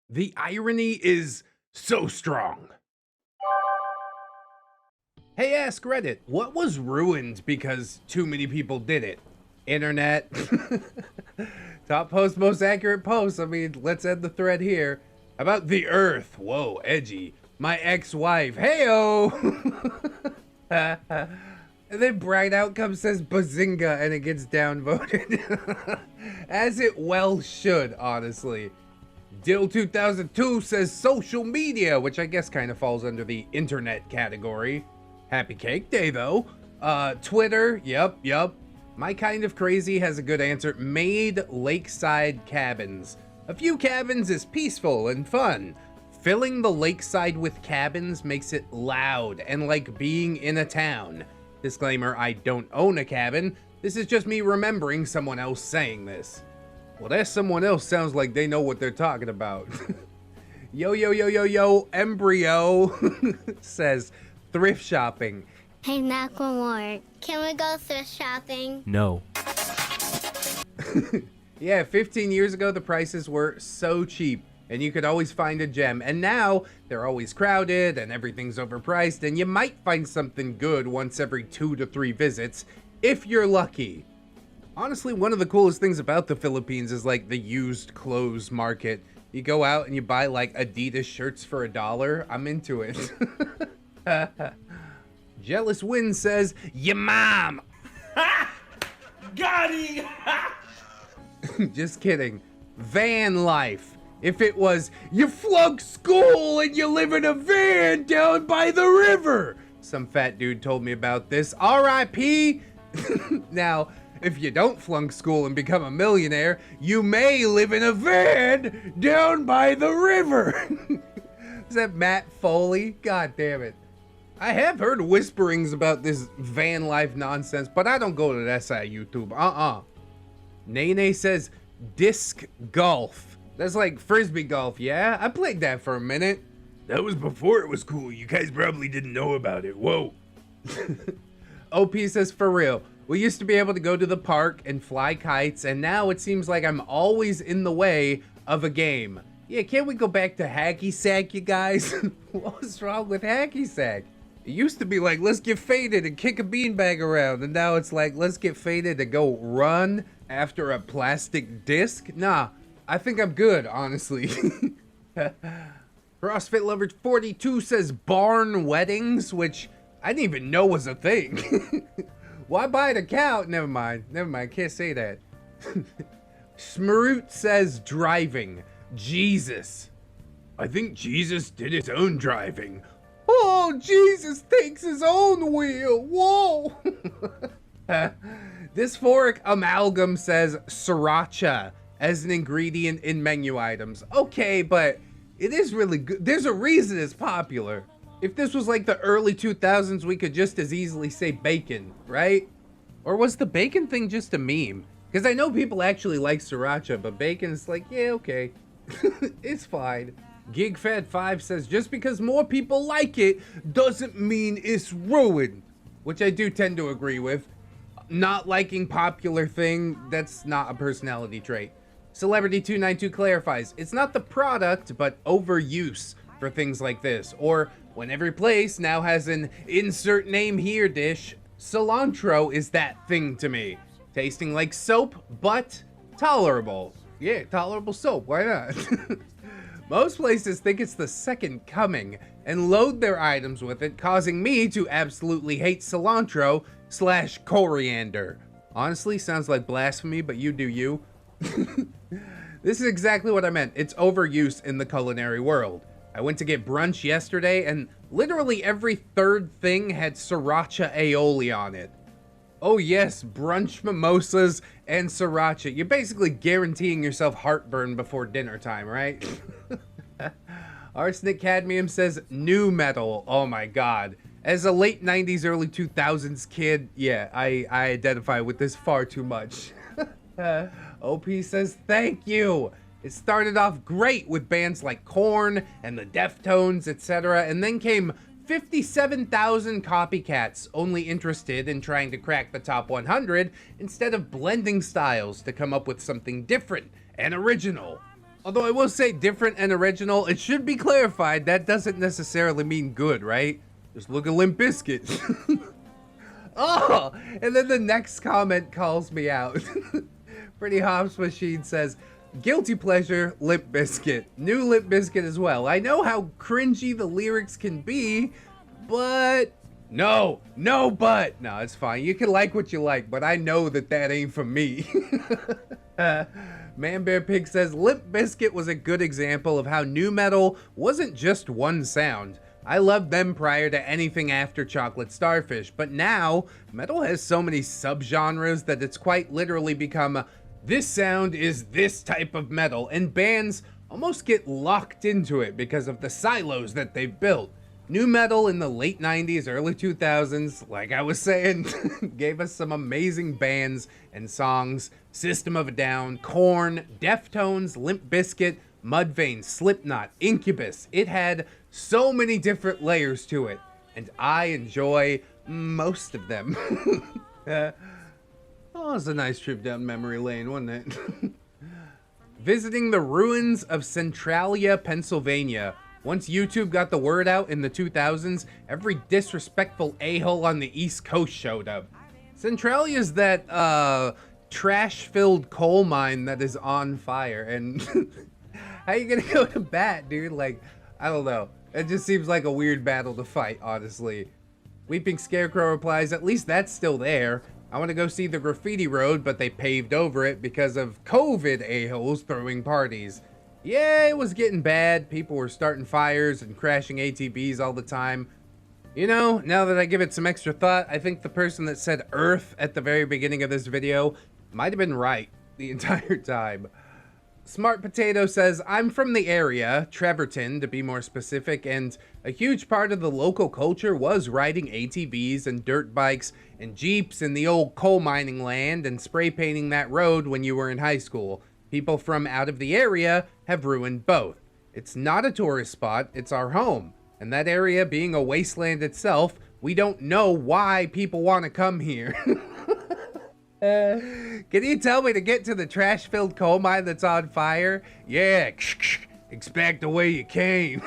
The irony is so strong. Hey, AskReddit, what was ruined because too many people did it? Internet. Top post, most accurate post. I mean, let's end the thread here. About the earth. Whoa, edgy. My ex-wife. Heyo! And then Bright Outcome says bazinga and it gets downvoted. As it well should, honestly. Dill 2002 says social media, which I guess kind of falls under the internet category. Happy Cake Day, though. Twitter, yep. My Kind of Crazy has a good answer. Made lakeside cabins. A few cabins is peaceful and fun. Filling the lakeside with cabins makes it loud and like being in a town. Disclaimer, I don't own a cabin. This is just me remembering someone else saying this. Well, that someone else sounds like they know what they're talking about. Yo, Embryo says thrift shopping. Hey, Nakamura, can we go thrift shopping? No. Yeah, 15 years ago, the prices were so cheap and you could always find a gem. And now they're always crowded and everything's overpriced and you might find something good once every 2 to 3 visits if you're lucky. Honestly, one of the coolest things about the Philippines is like the used clothes market. You go out and you buy like Adidas shirts for $1. I'm into it. Jealous Wind says, "Ya mom." Got him! Just kidding. Van life. If it was, you flunk school and you live in a van down by the river. Some fat dude told me about this. R.I.P. Now, if you don't flunk school and become a millionaire, you may live in a van down by the river. Is that Matt Foley? God damn it. I have heard whisperings about this van life nonsense, but I don't go to that side of YouTube. Nene says disc golf. That's like frisbee golf, yeah? I played that for a minute. That was before it was cool. You guys probably didn't know about it. Whoa. OP says, for real. We used to be able to go to the park and fly kites, and now it seems like I'm always in the way of a game. Yeah, can't we go back to hacky sack, you guys? What's wrong with hacky sack? It used to be like, let's get faded and kick a beanbag around, and now it's like, let's get faded and go run after a plastic disc? Nah, I think I'm good, honestly. CrossFit Lover 42 says barn weddings, which I didn't even know was a thing. Why buy an account? Never mind, can't say that. Smaroot says driving. Jesus. I think Jesus did his own driving. Oh, Jesus takes his own wheel. Whoa. Dysphoric Amalgam says sriracha as an ingredient in menu items. Okay, but it is really good. There's a reason it's popular. If this was like the early 2000s, we could just as easily say bacon, right? Or was the bacon thing just a meme? Because I know people actually like sriracha, but bacon's like, yeah, okay. It's fine. GigFat5 says, just because more people like it doesn't mean it's ruined. Which I do tend to agree with. Not liking popular thing, that's not a personality trait. Celebrity292 clarifies, it's not the product, but overuse for things like this. Or when every place now has an insert name here dish, cilantro is that thing to me. Tasting like soap, but tolerable. Yeah, tolerable soap, why not? Most places think it's the second coming and load their items with it, causing me to absolutely hate cilantro / coriander. Honestly, sounds like blasphemy, but you do you. This is exactly what I meant. It's overuse in the culinary world. I went to get brunch yesterday and literally every third thing had sriracha aioli on it. Oh yes, brunch mimosas and sriracha. You're basically guaranteeing yourself heartburn before dinner time, right? Arsenic Cadmium says new metal. Oh my god. As a late 90s, early 2000s kid, yeah, I identify with this far too much. OP says thank you. It started off great with bands like Korn and the Deftones, etc. And then came 57,000 copycats only interested in trying to crack the top 100 instead of blending styles to come up with something different and original. Although I will say different and original, it should be clarified that doesn't necessarily mean good, right? Just look at Limp Bizkit. Oh, and then the next comment calls me out. Pretty Hops Machine says, guilty pleasure, Limp Bizkit. New Limp Bizkit as well. I know how cringy the lyrics can be, but... No, it's fine. You can like what you like, but I know that ain't for me. Man Bear Pig says, Limp Bizkit was a good example of how nu metal wasn't just one sound. I loved them prior to anything after Chocolate Starfish, but now, metal has so many subgenres that it's quite literally become, this sound is this type of metal, and bands almost get locked into it because of the silos that they've built. Nu metal in the late 90s, early 2000s, like I was saying, gave us some amazing bands and songs. System of a Down, Korn, Deftones, Limp Bizkit, Mudvayne, Slipknot, Incubus. It had so many different layers to it, and I enjoy most of them. Oh, it was a nice trip down memory lane, wasn't it? Visiting the ruins of Centralia, Pennsylvania. Once YouTube got the word out in the 2000s, every disrespectful a-hole on the East Coast showed up. Centralia's that, trash-filled coal mine that is on fire, and how you gonna go to bat, dude? Like, I don't know. It just seems like a weird battle to fight, honestly. Weeping Scarecrow replies, at least that's still there. I want to go see the graffiti road, but they paved over it because of COVID a-holes throwing parties. Yeah, it was getting bad. People were starting fires and crashing ATVs all the time. You know, now that I give it some extra thought, I think the person that said Earth at the very beginning of this video might have been right the entire time. Smart Potato says, I'm from the area, Trevorton to be more specific, and a huge part of the local culture was riding ATVs and dirt bikes and Jeeps in the old coal mining land and spray painting that road when you were in high school. People from out of the area have ruined both. It's not a tourist spot, it's our home. And that area being a wasteland itself, we don't know why people want to come here. Can you tell me to get to the trash-filled coal mine that's on fire? Yeah, expect the way you came.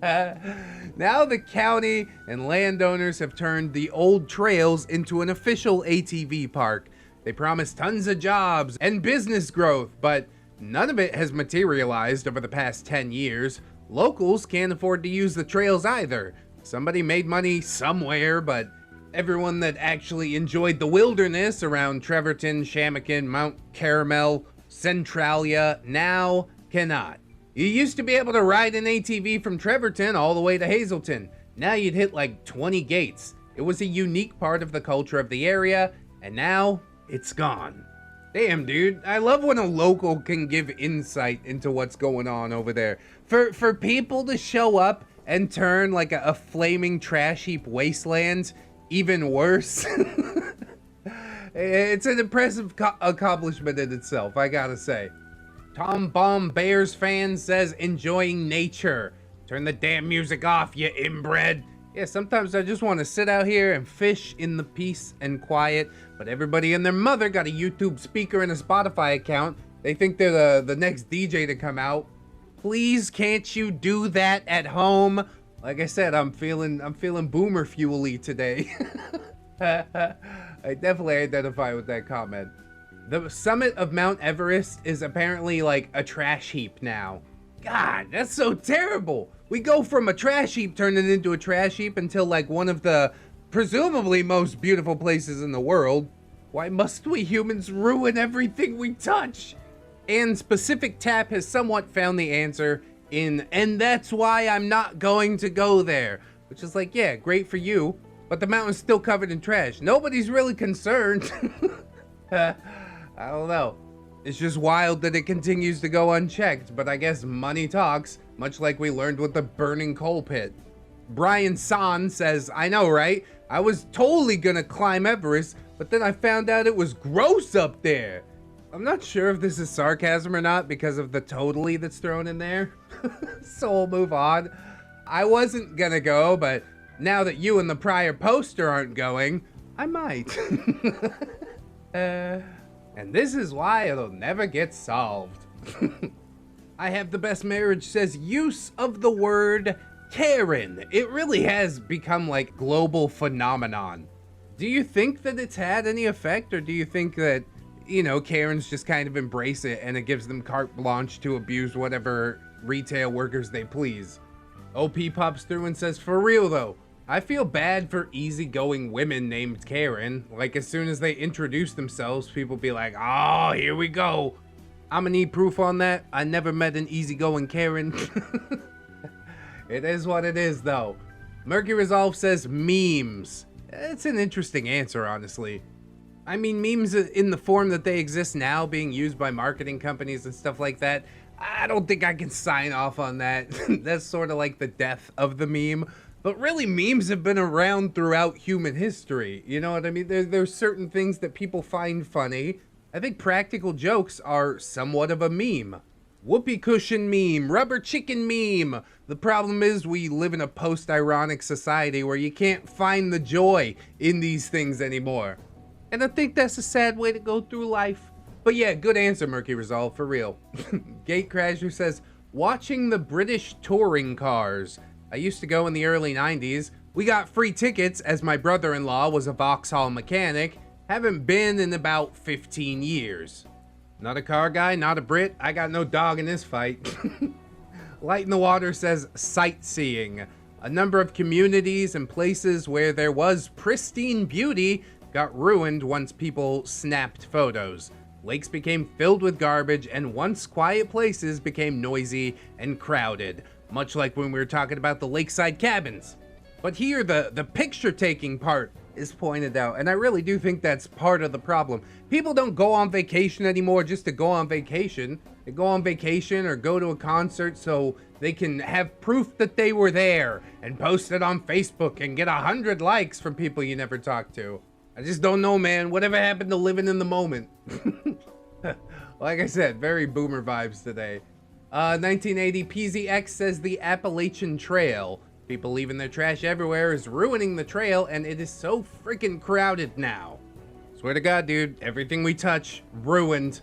Now the county and landowners have turned the old trails into an official ATV park. They promise tons of jobs and business growth, but none of it has materialized over the past 10 years. Locals can't afford to use the trails either. Somebody made money somewhere, but everyone that actually enjoyed the wilderness around Trevorton, Shamokin, Mount Caramel, Centralia now cannot. You used to be able to ride an ATV from Trevorton all the way to Hazleton. Now you'd hit like 20 gates. It was a unique part of the culture of the area, and now it's gone. Damn, dude. I love when a local can give insight into what's going on over there. For people to show up and turn like a flaming trash heap wasteland even worse. It's an impressive accomplishment in itself, I gotta say. Tom Bomb Bears fan says, enjoying nature. Turn the damn music off, you inbred. Yeah, sometimes I just want to sit out here and fish in the peace and quiet, but everybody and their mother got a YouTube speaker and a Spotify account. They think they're the next DJ to come out. Please, can't you do that at home? Like I said, I'm feeling boomer fuel-y today. I definitely identify with that comment. The summit of Mount Everest is apparently like a trash heap now. God, that's so terrible. We go from a trash heap turning into a trash heap until like one of the presumably most beautiful places in the world. Why must we humans ruin everything we touch? And Specific Tap has somewhat found the answer in, and that's why I'm not going to go there. Which is like, yeah, great for you, but the mountain's still covered in trash. Nobody's really concerned. I don't know. It's just wild that it continues to go unchecked, but I guess money talks, much like we learned with the burning coal pit. Brian San says, I know, right? I was totally gonna climb Everest, but then I found out it was gross up there. I'm not sure if this is sarcasm or not because of the totally that's thrown in there. So we'll move on. I wasn't gonna go, but now that you and the prior poster aren't going, I might. And this is why it'll never get solved. I Have the Best Marriage says use of the word Karen. It really has become like global phenomenon. Do you think that it's had any effect, or do you think that, you know, Karens just kind of embrace it and it gives them carte blanche to abuse whatever retail workers they please? OP pops through and says, for real though, I feel bad for easygoing women named Karen. Like, as soon as they introduce themselves, people be like, oh, here we go. I'm gonna need proof on that. I never met an easygoing Karen. It is what it is though. Murky Resolve says memes. It's an interesting answer, honestly. I mean, memes in the form that they exist now, being used by marketing companies and stuff like that, I don't think I can sign off on that. That's sort of like the death of the meme. But really, memes have been around throughout human history. You know what I mean? There's certain things that people find funny. I think practical jokes are somewhat of a meme. Whoopee cushion meme, rubber chicken meme. The problem is we live in a post-ironic society where you can't find the joy in these things anymore. And I think that's a sad way to go through life. But yeah, good answer, Murky Resolve, for real. Gatecrasher says, watching the British touring cars. I used to go in the early 90s. We got free tickets as my brother-in-law was a Vauxhall mechanic. Haven't been in about 15 years. Not a car guy, not a Brit. I got no dog in this fight. Light in the Water says sightseeing. A number of communities and places where there was pristine beauty got ruined once people snapped photos. Lakes became filled with garbage, and once quiet places became noisy and crowded, much like when we were talking about the lakeside cabins. But here, the picture-taking part is pointed out, and I really do think that's part of the problem. People don't go on vacation anymore just to go on vacation. They go on vacation or go to a concert so they can have proof that they were there and post it on Facebook and get 100 likes from people you never talked to. I just don't know, man. Whatever happened to living in the moment? Like I said, very boomer vibes today. 1980 PZX says the Appalachian Trail. People leaving their trash everywhere is ruining the trail, and it is so freaking crowded now. Swear to God, dude, everything we touch, ruined.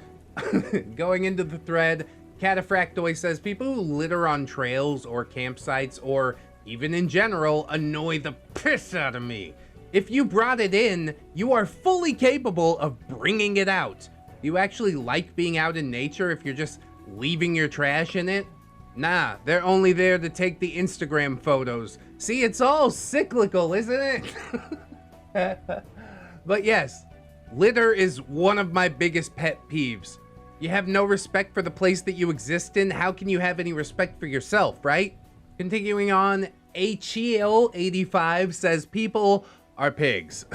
Going into the thread, Cataphractoid says people who litter on trails or campsites, or even in general, annoy the piss out of me. If you brought it in, you are fully capable of bringing it out. You actually like being out in nature if you're just leaving your trash in it? Nah, they're only there to take the Instagram photos. See, it's all cyclical, isn't it? But yes, litter is one of my biggest pet peeves. You have no respect for the place that you exist in. How can you have any respect for yourself, right? Continuing on, HEL85 says people are pigs.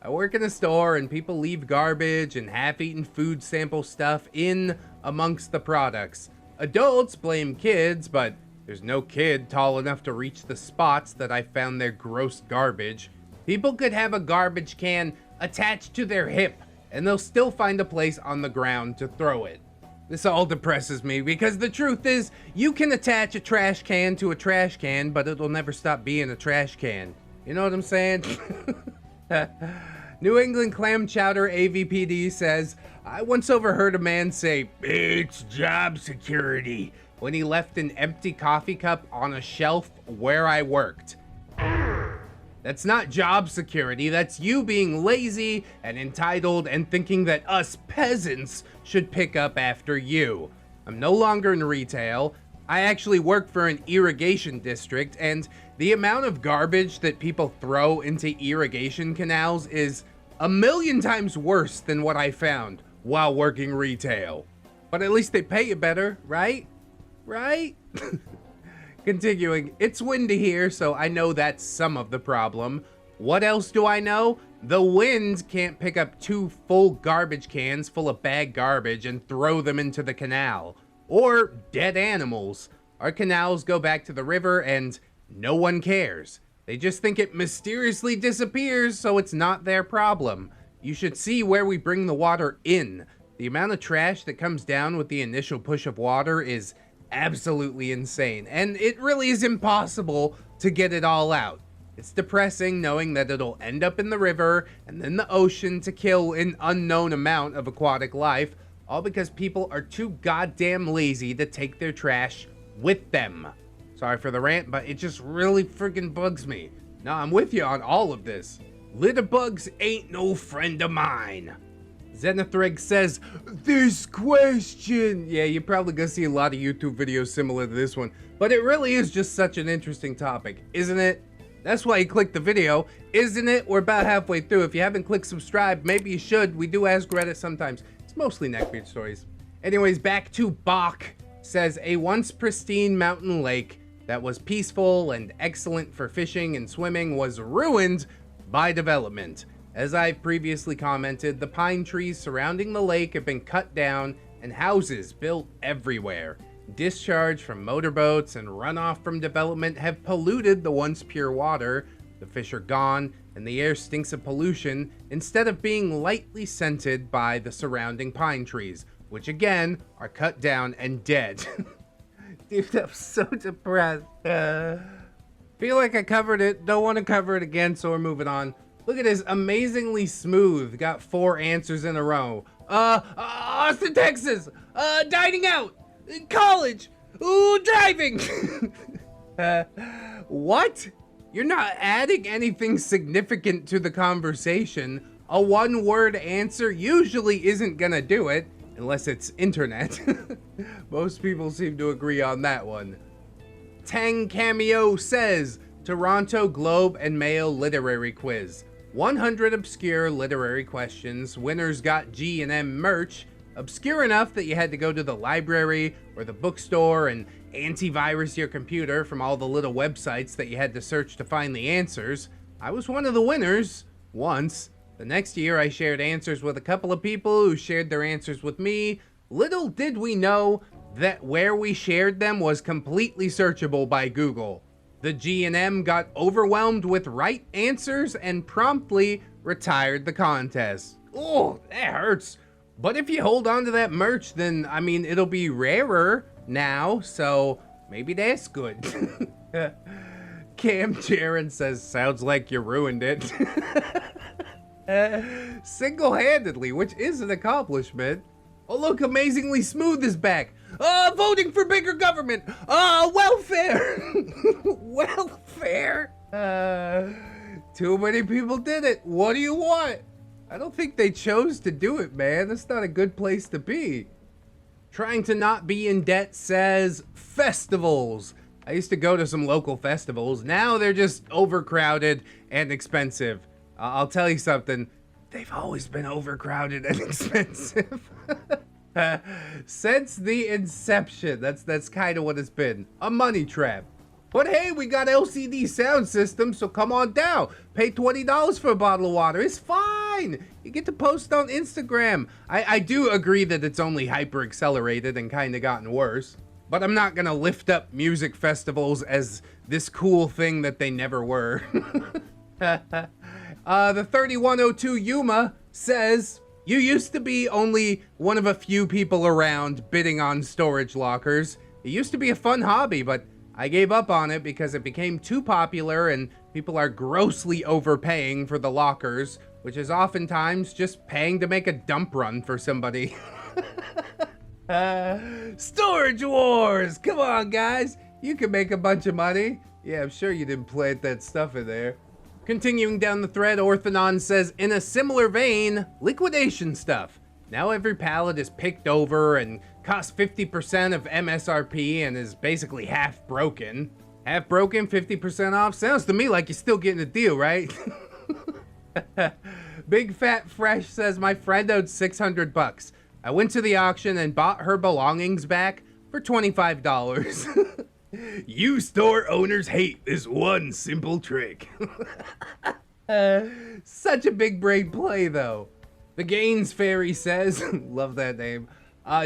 I work in a store and people leave garbage and half-eaten food sample stuff in amongst the products. Adults blame kids, but there's no kid tall enough to reach the spots that I found their gross garbage. People could have a garbage can attached to their hip, and they'll still find a place on the ground to throw it. This all depresses me, because the truth is, you can attach a trash can to a trash can, but it'll never stop being a trash can. You know what I'm saying? New England Clam Chowder AVPD says, I once overheard a man say, it's job security, when he left an empty coffee cup on a shelf where I worked. That's not job security, that's you being lazy and entitled and thinking that us peasants should pick up after you. I'm no longer in retail. I actually work for an irrigation district, and the amount of garbage that people throw into irrigation canals is 1,000,000 times worse than what I found while working retail. But at least they pay you better, right? Right? Continuing, it's windy here, so I know that's some of the problem. What else do I know? The wind can't pick up 2 full garbage cans full of bag garbage and throw them into the canal. Or dead animals. Our canals go back to the river and no one cares. They just think it mysteriously disappears, so it's not their problem. You should see where we bring the water in. The amount of trash that comes down with the initial push of water is absolutely insane, and it really is impossible to get it all out. It's depressing knowing that it'll end up in the river and then the ocean to kill an unknown amount of aquatic life, all because people are too goddamn lazy to take their trash with them. Sorry for the rant, but it just really freaking bugs me. Now, I'm with you on all of this. Litter bugs ain't no friend of mine. Zenithrig says, this question. Yeah, you're probably gonna see a lot of YouTube videos similar to this one, but it really is just such an interesting topic, isn't it? That's why you clicked the video, isn't it? We're about halfway through. If you haven't clicked subscribe, maybe you should. We do ask Reddit sometimes. It's mostly neckbeard stories. Anyways, back to Bach. Says, a once pristine mountain lake that was peaceful and excellent for fishing and swimming was ruined by development. As I've previously commented, the pine trees surrounding the lake have been cut down and houses built everywhere. Discharge from motorboats and runoff from development have polluted the once pure water. The fish are gone and the air stinks of pollution instead of being lightly scented by the surrounding pine trees, which again are cut down and dead. Dude, I'm so depressed. Feel like I covered it, don't want to cover it again, so we're moving on. Look at this, amazingly smooth. Got 4 answers in a row. Austin, Texas. Dining out. College. Ooh, driving. What? You're not adding anything significant to the conversation. A one-word answer usually isn't gonna do it, unless it's internet. Most people seem to agree on that one. Tang Cameo says, Toronto Globe and Mail Literary Quiz. 100 obscure literary questions. Winners got G&M merch. Obscure enough that you had to go to the library or the bookstore and antivirus your computer from all the little websites that you had to search to find the answers. I was one of the winners once. The next year I shared answers with a couple of people who shared their answers with me. Little did we know that where we shared them was completely searchable by Google. The G&M got overwhelmed with right answers and promptly retired the contest. Oh, that hurts. But if you hold on to that merch, then, I mean, it'll be rarer now, so maybe that's good. Cam Jaron says, sounds like you ruined it. Single-handedly, which is an accomplishment. Oh, look, Amazingly Smooth is back. Voting for bigger government. Welfare. Welfare. Too many people did it. What do you want? I don't think they chose to do it, man. That's not a good place to be. Trying to not be in debt says festivals. I used to go to some local festivals. Now they're just overcrowded and expensive. I'll tell you something. They've always been overcrowded and expensive. Since the inception, that's kind of what it's been. A money trap. But hey, we got LCD sound system, so come on down. Pay $20 for a bottle of water. It's fine. You get to post on Instagram. I do agree that it's only hyper accelerated and kind of gotten worse. But I'm not gonna lift up music festivals as this cool thing that they never were. The 3102 Yuma says, you used to be only one of a few people around bidding on storage lockers. It used to be a fun hobby, but I gave up on it because it became too popular and people are grossly overpaying for the lockers, which is oftentimes just paying to make a dump run for somebody. Storage wars! Come on, guys. You can make a bunch of money. Yeah, I'm sure you didn't plant that stuff in there. Continuing down the thread, Orthonon says, in a similar vein, liquidation stuff. Now every pallet is picked over and costs 50% of MSRP and is basically half broken. Half broken, 50% off? Sounds to me like you're still getting a deal, right? Big Fat Fresh says, my friend owed 600 bucks. I went to the auction and bought her belongings back for $25. You store owners hate this one simple trick. Such a big brain play, though. The Gaines Fairy says, love that name.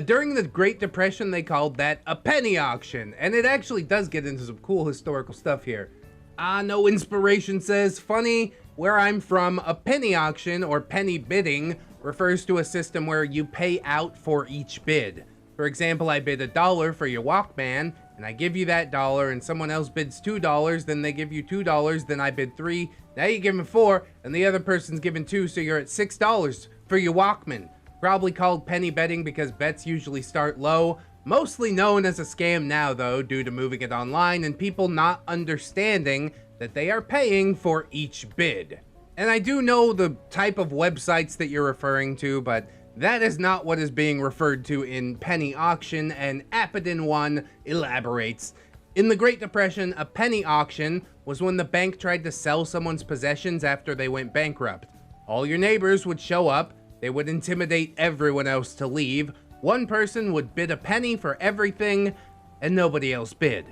During the Great Depression, they called that a penny auction, and it actually does get into some cool historical stuff here. No Inspiration says, funny, where I'm from, a penny auction or penny bidding refers to a system where you pay out for each bid. For example, I bid $1 for your Walkman, and I give you that dollar, and someone else bids $2, then they give you $2, then I bid $3, now you give them $4, and the other person's giving $2, so you're at $6 for your Walkman. Probably called penny betting because bets usually start low. Mostly known as a scam now though, due to moving it online and people not understanding that they are paying for each bid. And I do know the type of websites that you're referring to, but that is not what is being referred to in penny auction, and Apodin 1 elaborates. In the Great Depression, a penny auction was when the bank tried to sell someone's possessions after they went bankrupt. All your neighbors would show up, they would intimidate everyone else to leave, one person would bid a penny for everything, and nobody else bid.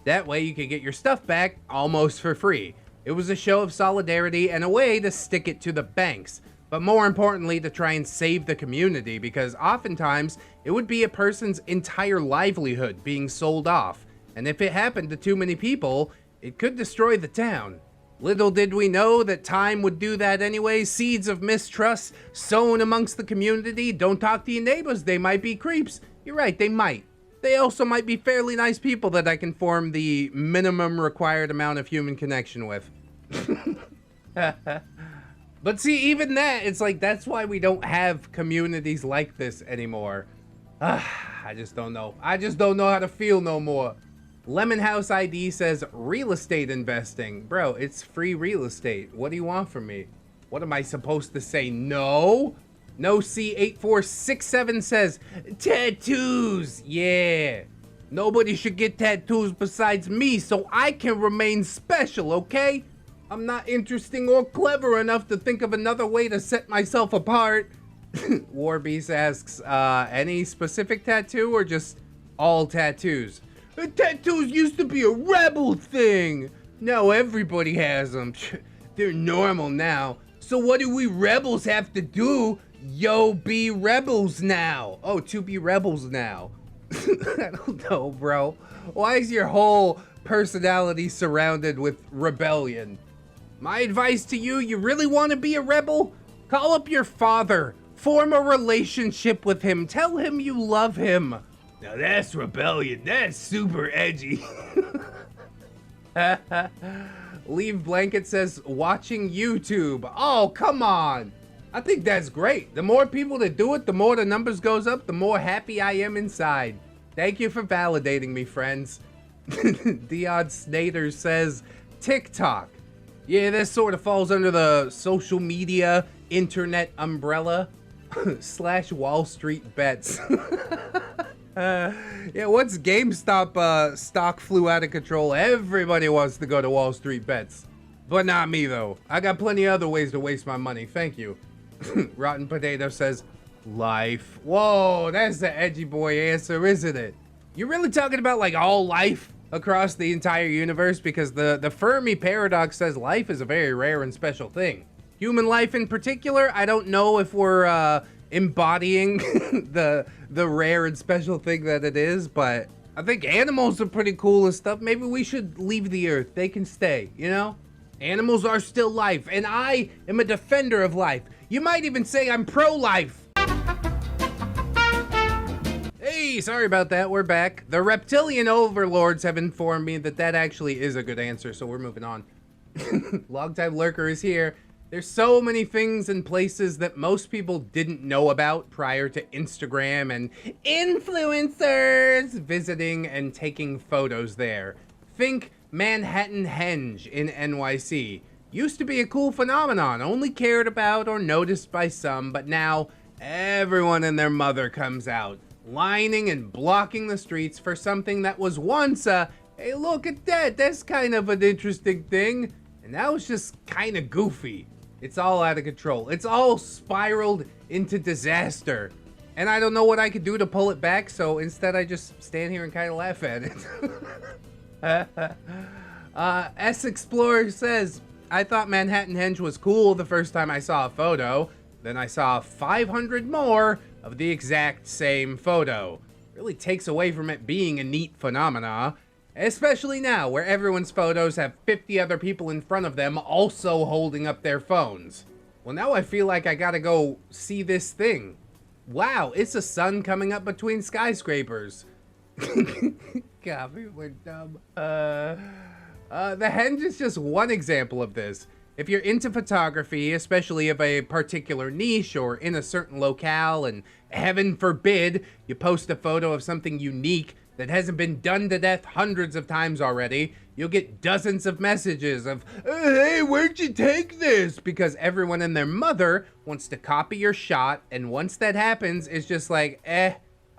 That way you could get your stuff back almost for free. It was a show of solidarity and a way to stick it to the banks, but more importantly to try and save the community, because oftentimes it would be a person's entire livelihood being sold off, and if it happened to too many people, it could destroy the town. Little did we know that time would do that anyway. Seeds of mistrust sown amongst the community. Don't talk to your neighbors, they might be creeps. You're right, they might. They also might be fairly nice people that I can form the minimum required amount of human connection with. But see, even that, it's like, that's why we don't have communities like this anymore. I just don't know. I just don't know how to feel no more. Lemon House ID says real estate investing. Bro, it's free real estate. What do you want from me? What am I supposed to say? No? No C8467 says tattoos. Yeah. Nobody should get tattoos besides me so I can remain special, okay? I'm not interesting or clever enough to think of another way to set myself apart. Warbeast asks, any specific tattoo or just all tattoos? Tattoos used to be a rebel thing. Now everybody has them. They're normal now. So what do we rebels have to do? Yo, be rebels now. Oh, to be rebels now. I don't know, bro. Why is your whole personality surrounded with rebellion? My advice to you, you really want to be a rebel? Call up your father. Form a relationship with him. Tell him you love him. Now that's rebellion. That's super edgy. Leave Blanket says watching YouTube. Oh, come on. I think that's great. The more people that do it, the more the numbers goes up, the more happy I am inside. Thank you for validating me, friends. Diod Snader says TikTok. Yeah, this sort of falls under the social media internet umbrella / Wall Street bets. Yeah, once GameStop stock flew out of control, everybody wants to go to Wall Street bets. But not me, though. I got plenty of other ways to waste my money. Thank you. Rotten Potato says, life. Whoa, that's the edgy boy answer, isn't it? You're really talking about, like, all life across the entire universe? Because the Fermi paradox says life is a very rare and special thing. Human life in particular, I don't know if we're embodying the rare and special thing that it is, but I think animals are pretty cool and stuff. Maybe we should leave the earth. They can stay, you know? Animals are still life, and I am a defender of life. You might even say I'm pro-life. Hey, sorry about that, we're back. The reptilian overlords have informed me that that actually is a good answer, so we're moving on. Longtime lurker is here. There's so many things and places that most people didn't know about prior to Instagram and influencers visiting and taking photos there. Think Manhattan Henge in NYC. Used to be a cool phenomenon, only cared about or noticed by some, but now everyone and their mother comes out, lining and blocking the streets for something that was once a, hey, look at that, that's kind of an interesting thing, and now it's just kind of goofy. It's all out of control. It's all spiraled into disaster. And I don't know what I could do to pull it back, so instead I just stand here and kind of laugh at it. S Explorer says, I thought Manhattan Henge was cool the first time I saw a photo. Then I saw 500 more of the exact same photo. Really takes away from it being a neat phenomena. Especially now, where everyone's photos have 50 other people in front of them also holding up their phones. Well, now I feel like I gotta go see this thing. Wow, it's a sun coming up between skyscrapers. God, people are dumb. The henge is just one example of this. If you're into photography, especially of a particular niche or in a certain locale, and heaven forbid you post a photo of something unique that hasn't been done to death hundreds of times already, you'll get dozens of messages of, hey, where'd you take this? Because everyone and their mother wants to copy your shot, and once that happens, it's just like, a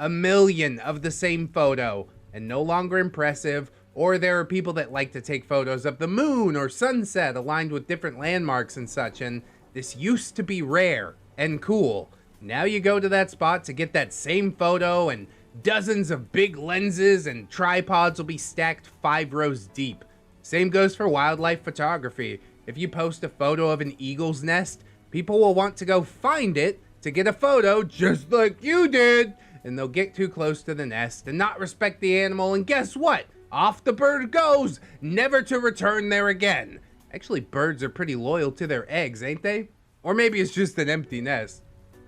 million of the same photo, and no longer impressive. Or there are people that like to take photos of the moon or sunset aligned with different landmarks and such, and this used to be rare and cool. Now you go to that spot to get that same photo, and dozens of big lenses and tripods will be stacked 5 rows deep. Same goes for wildlife photography. If you post a photo of an eagle's nest, people will want to go find it to get a photo just like you did, and they'll get too close to the nest and not respect the animal, and guess what? Off the bird goes, never to return there again. Actually, birds are pretty loyal to their eggs, ain't they? Or maybe it's just an empty nest.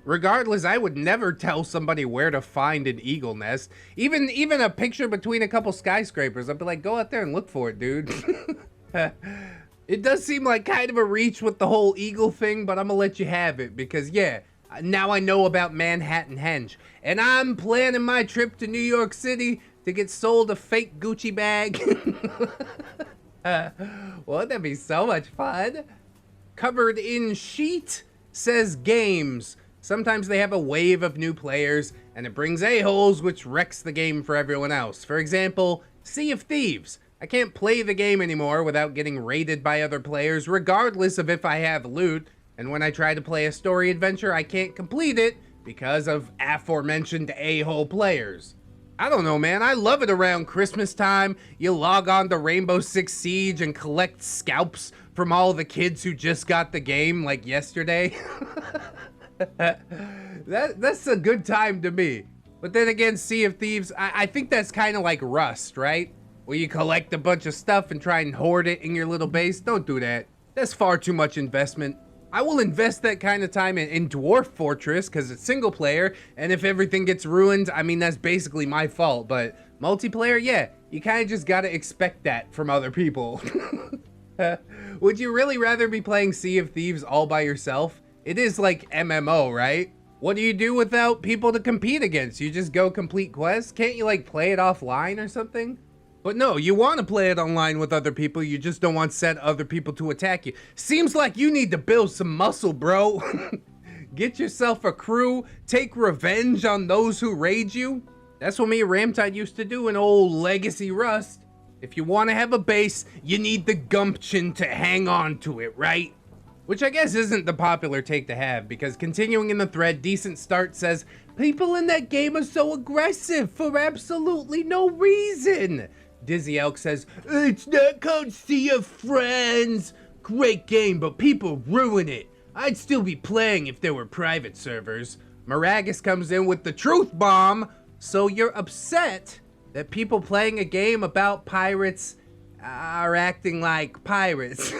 Regardless, I would never tell somebody where to find an eagle nest. Even a picture between a couple skyscrapers, I'd be like, go out there and look for it, dude. It does seem like kind of a reach with the whole eagle thing, but I'm gonna let you have it because, yeah, now I know about Manhattan Henge. And I'm planning my trip to New York City to get sold a fake Gucci bag. Wouldn't that be so much fun? Covered in sheet says games. Sometimes they have a wave of new players, and it brings a-holes, which wrecks the game for everyone else. For example, Sea of Thieves. I can't play the game anymore without getting raided by other players, regardless of if I have loot. And when I try to play a story adventure, I can't complete it because of aforementioned a-hole players. I don't know, man. I love it around Christmas time. You log on to Rainbow Six Siege and collect scalps from all the kids who just got the game like yesterday. That's a good time to me. But then again, Sea of Thieves, I think that's kind of like Rust, right? Where you collect a bunch of stuff and try and hoard it in your little base. Don't do that. That's far too much investment. I will invest that kind of time in Dwarf Fortress because it's single player, and if everything gets ruined, I mean, that's basically my fault. But multiplayer, yeah, you kind of just gotta expect that from other people. Would you really rather be playing Sea of Thieves all by yourself? It is like MMO, right? What do you do without people to compete against? You just go complete quests? Can't you like play it offline or something? But no, you want to play it online with other people, you just don't want said other people to attack you. Seems like you need to build some muscle, bro. Get yourself a crew, take revenge on those who raid you. That's what me and Ramtide used to do in old Legacy Rust. If you want to have a base, you need the gumption to hang on to it, right? Which I guess isn't the popular take to have, because continuing in the thread, Decent Start says, people in that game are so aggressive for absolutely no reason. Dizzy Elk says, it's not called Sea of Friends. Great game, but people ruin it. I'd still be playing if there were private servers. Maragus comes in with the truth bomb. So you're upset that people playing a game about pirates are acting like pirates.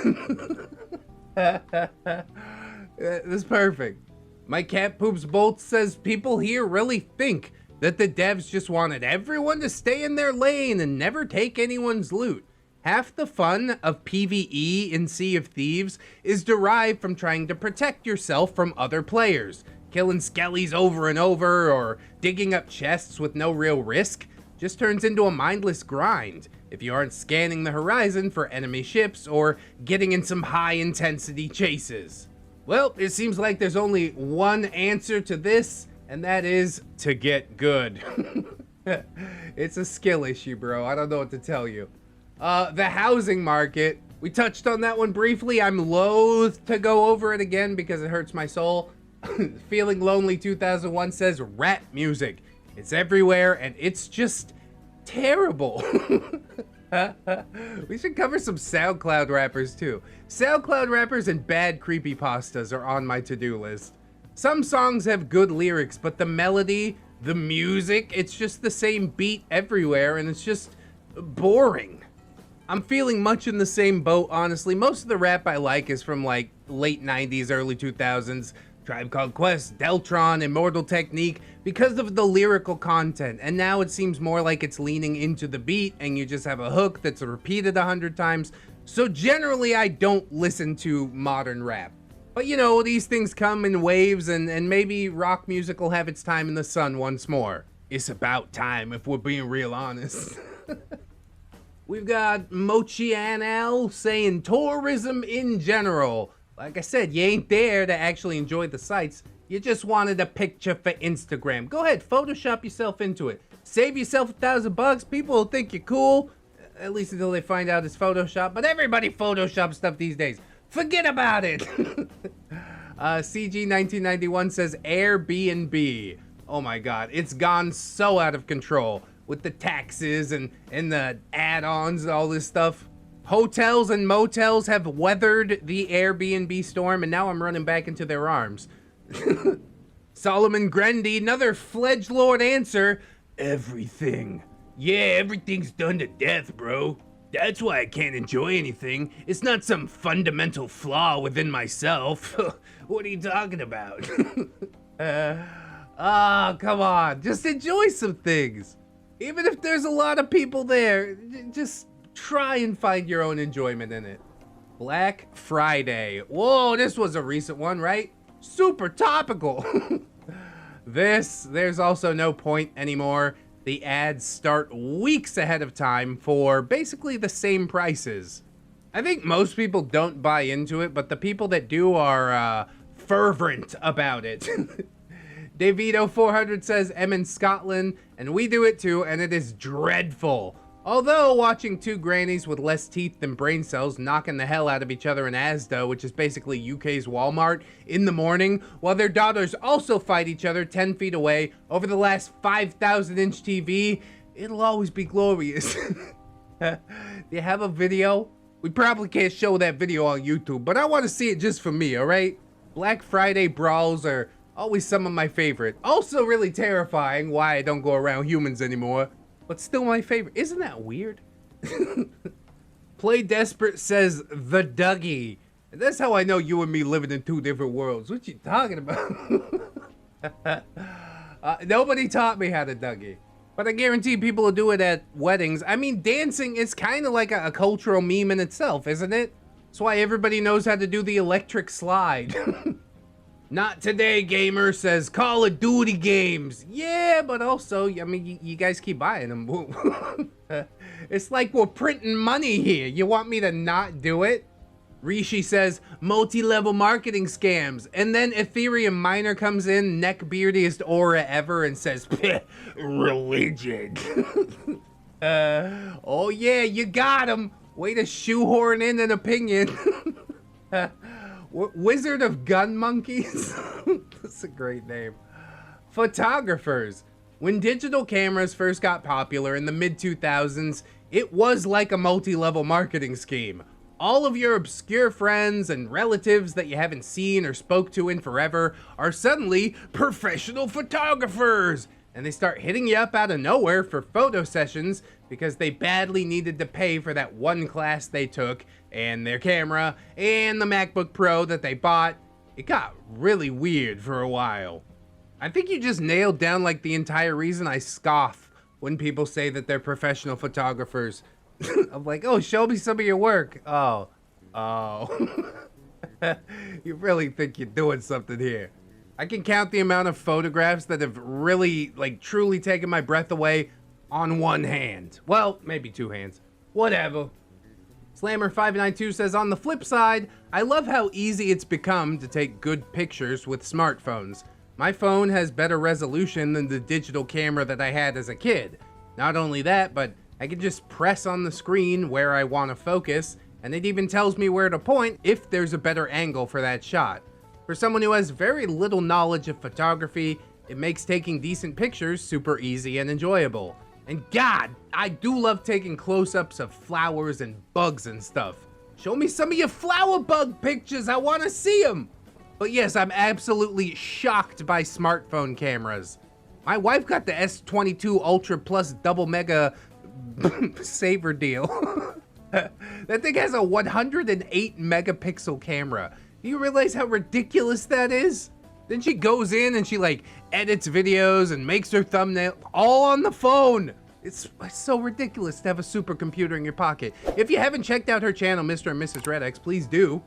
That's perfect. My cat poops bolts says people here really think that the devs just wanted everyone to stay in their lane and never take anyone's loot. Half the fun of PvE in Sea of Thieves is derived from trying to protect yourself from other players. Killing skellies over and over or digging up chests with no real risk just turns into a mindless grind if you aren't scanning the horizon for enemy ships or getting in some high-intensity chases. Well, it seems like there's only one answer to this, and that is to get good. It's a skill issue, bro. I don't know what to tell you. The housing market, we touched on that one briefly. I'm loath to go over it again because it hurts my soul. Feeling Lonely 2001 says rap music. It's everywhere and it's just terrible. We should cover some SoundCloud rappers too. SoundCloud rappers and bad creepypastas are on my to-do list. Some songs have good lyrics, but the melody, the music, it's just the same beat everywhere and it's just boring. I'm feeling much in the same boat, honestly. Most of the rap I like is from like late 90s, early 2000s. Tribe Called Quest, Deltron, Immortal Technique, because of the lyrical content. And now it seems more like it's leaning into the beat and you just have a hook that's repeated 100 times. So generally I don't listen to modern rap. But you know, these things come in waves and maybe rock music will have its time in the sun once more. It's about time if we're being real honest. We've got Mochianel saying tourism in general. Like I said, you ain't there to actually enjoy the sights. You just wanted a picture for Instagram. Go ahead, Photoshop yourself into it. Save yourself $1,000. People will think you're cool, at least until they find out it's Photoshop. But everybody Photoshops stuff these days. Forget about it. CG1991 says Airbnb. Oh my God, it's gone so out of control with the taxes and the add-ons and all this stuff. Hotels and motels have weathered the Airbnb storm, and now I'm running back into their arms. Solomon Grundy, another fledgelord answer. Everything. Yeah, everything's done to death, bro. That's why I can't enjoy anything. It's not some fundamental flaw within myself. What are you talking about? Come on. Just enjoy some things. Even if there's a lot of people there, just try and find your own enjoyment in it. Black Friday. Whoa, this was a recent one, right? Super topical. There's also no point anymore. The ads start weeks ahead of time for basically the same prices. I think most people don't buy into it, but the people that do are fervent about it. Davido400 says, I'm in Scotland, and we do it too, and it is dreadful. Although watching two grannies with less teeth than brain cells knocking the hell out of each other in Asda, which is basically UK's Walmart, in the morning, while their daughters also fight each other 10 feet away over the last 5,000-inch TV, it'll always be glorious. Do you have a video? We probably can't show that video on YouTube, but I want to see it just for me, alright? Black Friday brawls are always some of my favorite. Also really terrifying, why I don't go around humans anymore. But still my favorite. Isn't that weird? Play Desperate says, the Dougie. And that's how I know you and me living in two different worlds. What you talking about? Nobody taught me how to Dougie. But I guarantee people will do it at weddings. I mean, dancing is kind of like a cultural meme in itself, isn't it? That's why everybody knows how to do the electric slide. Not today, gamer, says Call of Duty games. Yeah, but also, I mean, you guys keep buying them. It's like we're printing money here. You want me to not do it? Rishi says multi-level marketing scams. And then Ethereum miner comes in, neckbeardiest aura ever, and says, religion. Oh yeah, you got him. Way to shoehorn in an opinion. Wizard of Gun Monkeys? That's a great name. Photographers. When digital cameras first got popular in the mid-2000s, it was like a multi-level marketing scheme. All of your obscure friends and relatives that you haven't seen or spoke to in forever are suddenly professional photographers. And they start hitting you up out of nowhere for photo sessions because they badly needed to pay for that one class they took and their camera and the MacBook Pro that they bought. It got really weird for a while. I think you just nailed down like the entire reason I scoff when people say that they're professional photographers. I'm like, oh, show me some of your work. Oh. You really think you're doing something here. I can count the amount of photographs that have really, like, truly taken my breath away on one hand. Well, maybe two hands. Whatever. Slammer592 says, on the flip side, I love how easy it's become to take good pictures with smartphones. My phone has better resolution than the digital camera that I had as a kid. Not only that, but I can just press on the screen where I want to focus, and it even tells me where to point if there's a better angle for that shot. For someone who has very little knowledge of photography, it makes taking decent pictures super easy and enjoyable. And God, I do love taking close-ups of flowers and bugs and stuff. Show me some of your flower bug pictures, I want to see them. But yes, I'm absolutely shocked by smartphone cameras. My wife got the S22 Ultra Plus Double Mega Saver deal. That thing has a 108 megapixel camera. Do you realize how ridiculous that is? Then she goes in and she like edits videos and makes her thumbnail all on the phone. It's so ridiculous to have a supercomputer in your pocket. If you haven't checked out her channel, Mr. and Mrs. ReddX, please do.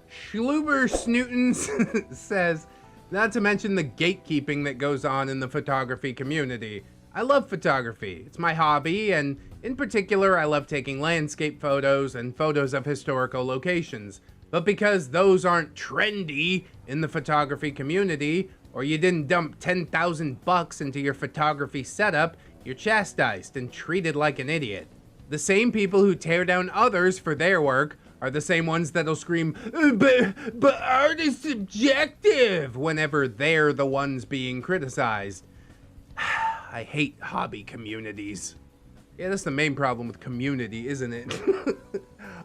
Schluber Snootens says, not to mention the gatekeeping that goes on in the photography community. I love photography. It's my hobby, and in particular, I love taking landscape photos and photos of historical locations. But because those aren't trendy in the photography community, or you didn't dump 10,000 bucks into your photography setup, you're chastised and treated like an idiot. The same people who tear down others for their work are the same ones that'll scream, but art is subjective, whenever they're the ones being criticized. I hate hobby communities. Yeah, that's the main problem with community, isn't it?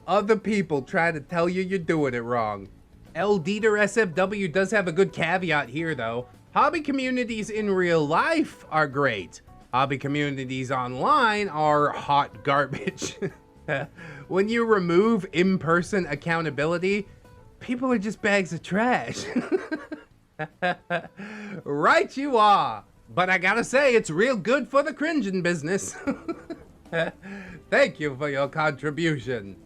Other people try to tell you you're doing it wrong. L. Dieter SFW does have a good caveat here, though. Hobby communities in real life are great. Hobby communities online are hot garbage. When you remove in-person accountability, people are just bags of trash. Right you are. But I gotta say, it's real good for the cringing business. Thank you for your contribution.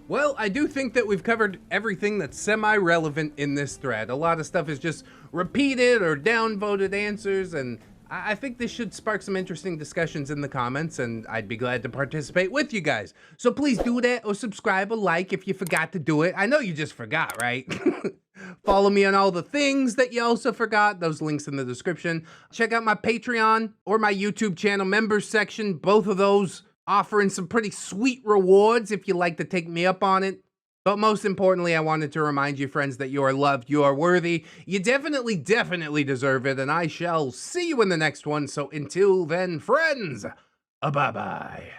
Well, I do think that we've covered everything that's semi-relevant in this thread. A lot of stuff is just repeated or downvoted answers, and I think this should spark some interesting discussions in the comments, and I'd be glad to participate with you guys. So please do that, or subscribe or like if you forgot to do it. I know you just forgot, right? Follow me on all the things that you also forgot. Those links in the description. Check out my Patreon or my YouTube channel members section. Both of those offering some pretty sweet rewards if you like to take me up on it. But most importantly, I wanted to remind you, friends, that you are loved, you are worthy, you definitely deserve it, and I shall see you in the next one. So until then, friends, bye-bye.